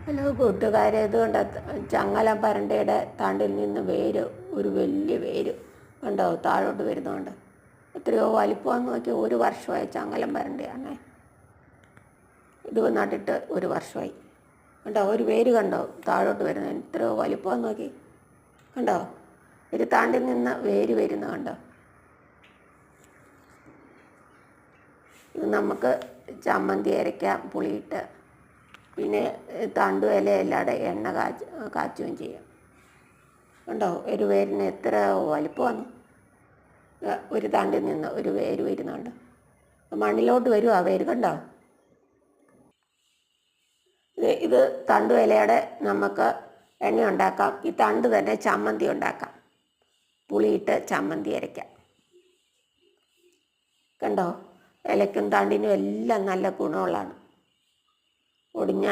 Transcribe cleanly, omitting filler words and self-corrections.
Hello കൂട്ടുകാരെ, ഇതുകൊണ്ട് ചങ്ങലം പരണ്ടയുടെ തണ്ടിൽ നിന്ന് ഒരു വലിയ വേര് കണ്ടോ താഴോട്ട് വരുന്നുണ്ട്. എത്രയോ വലിപ്പമെന്ന് നോക്കി. ഒരു വർഷമായി ചങ്ങലം പരണ്ടയാണ്. ഇത് നട്ടിട്ട് ഒരു വർഷമായി. കണ്ടോ ഒരു വേര് കണ്ടോ താഴോട്ട് വരുന്നത് എത്രയോ വലിപ്പമെന്ന് നോക്കി. കണ്ടോ ഒരു തണ്ടിൽ നിന്ന് വേര് വരുന്ന കണ്ടോ. ഇത് നമുക്ക് ചമ്മന്തി അരയ്ക്കാം പുളിയിട്ട്. പിന്നെ തണ്ടു ഇല എല്ലാടെ എണ്ണ കാച്ചുകയും ചെയ്യാം. കണ്ടോ ഒരു വേരിന് എത്ര വലിപ്പമാണ്. ഒരു തണ്ടിൽ നിന്ന് ഒരു വേര് വരുന്നുണ്ട്. മണ്ണിലോട്ട് വരും ആ വേര്. കണ്ടോ ഇത് തണ്ടു ഇലയുടെ നമുക്ക് എണ്ണ ഉണ്ടാക്കാം. ഈ തണ്ട് തന്നെ ചമ്മന്തി ഉണ്ടാക്കാം. പുളിയിട്ട് ചമ്മന്തി അരയ്ക്കാം. കണ്ടോ ഇലയ്ക്കും തണ്ടിനും എല്ലാം നല്ല ഗുണമുള്ളതാണ്. ഒടിഞ്ഞ